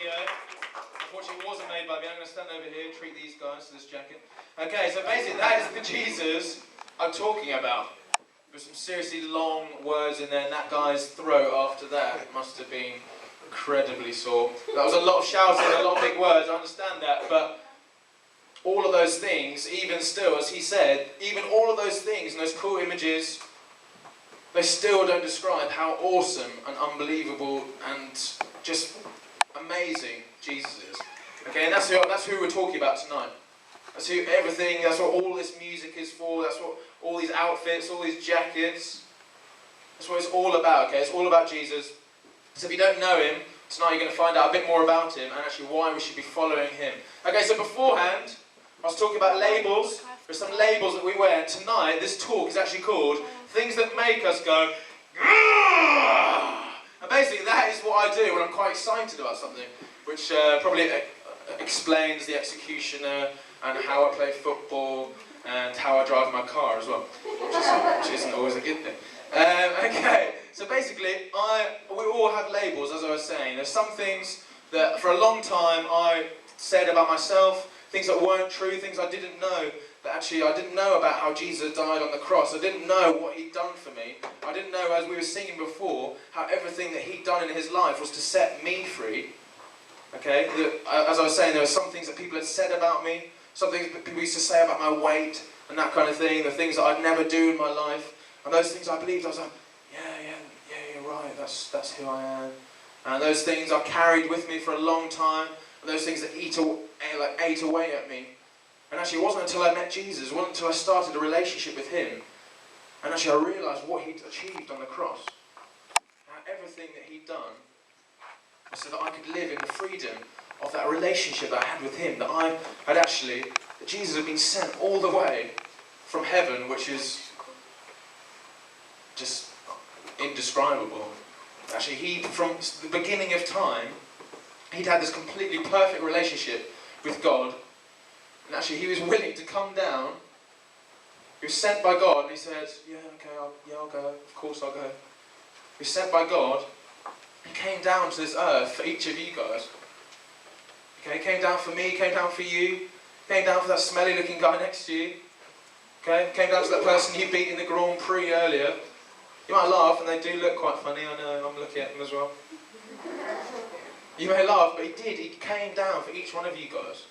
video. Unfortunately, it wasn't made by me. I'm going to stand over here, treat these guys to this jacket. Okay, so basically, that is the Jesus I'm talking about. There's some seriously long words in there, and that guy's throat after that must have been incredibly sore. That was a lot of shouting, a lot of big words, I understand that, but all of those things, even still, as he said, even all of those things and those cool images, they still don't describe how awesome and unbelievable and just amazing Jesus is. Okay, and that's who we're talking about tonight. That's who everything, that's what all this music is for, that's what all these outfits, all these jackets, that's what it's all about, okay? It's all about Jesus. So if you don't know him, tonight you're going to find out a bit more about him and actually why we should be following him. Okay, so beforehand, I was talking about labels. There's some labels that we wear, and tonight this talk is actually called Things That Make Us Go, Grrrr! And basically that is what I do when I'm quite excited about something, which probably explains the executioner and how I play football and how I drive my car as well, which isn't always a good thing. Okay, so basically we all have labels, as I was saying. There's some things that for a long time I said about myself, things that weren't true, things I didn't know, that actually I didn't know about how Jesus died on the cross. I didn't know what he'd done for me. I didn't know, as we were singing before, how everything that he'd done in his life was to set me free. Okay, as I was saying, there were some things that people had said about me, some things that people used to say about my weight and that kind of thing, the things that I'd never do in my life, and those things I believed. I was like, yeah, you're right, that's who I am. And those things I carried with me for a long time, and those things that ate away at me. And actually, it wasn't until I met Jesus, it wasn't until I started a relationship with him, and actually I realised what he'd achieved on the cross. How everything that he'd done was so that I could live in the freedom of that relationship that I had with him, that Jesus had been sent all the way from heaven, which is just indescribable. Actually, from the beginning of time, he'd had this completely perfect relationship with God, and actually he was willing to come down. He was sent by God, and he said, yeah, okay, I'll go, of course I'll go. He was sent by God. He came down to this earth for each of you guys. Okay, he came down for me, he came down for you, came down for that smelly looking guy next to you. Okay, came down to that person you beat in the Grand Prix earlier. You might laugh, and they do look quite funny, I know, I'm looking at them as well. You may laugh, but he did, he came down for each one of you guys.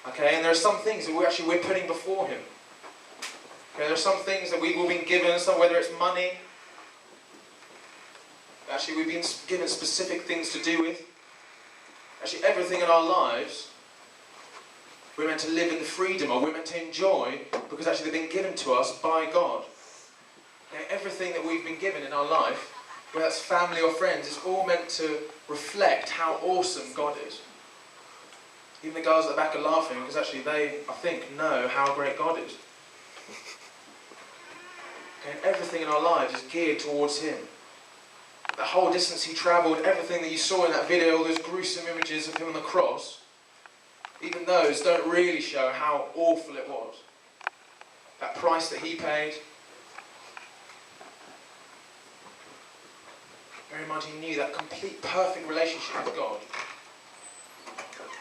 Okay, and there are some things that we're putting before him. Okay, there are some things that we've all been given, whether it's money. Actually, we've been given specific things to do with. Actually, everything in our lives, we're meant to live in the freedom of, we're meant to enjoy, because actually they've been given to us by God. Okay, everything that we've been given in our life, whether that's family or friends, is all meant to reflect how awesome God is. Even the guys at the back are laughing, because actually they, I think, know how great God is. Okay, everything in our lives is geared towards him. The whole distance he travelled, everything that you saw in that video, all those gruesome images of him on the cross, even those don't really show how awful it was. That price that he paid. Bear in mind, he knew that complete, perfect relationship with God.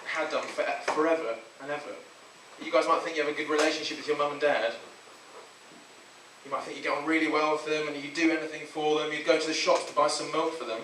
Had done forever and ever. You guys might think you have a good relationship with your mum and dad. You might think you get on really well with them and you do anything for them. You'd go to the shops to buy some milk for them.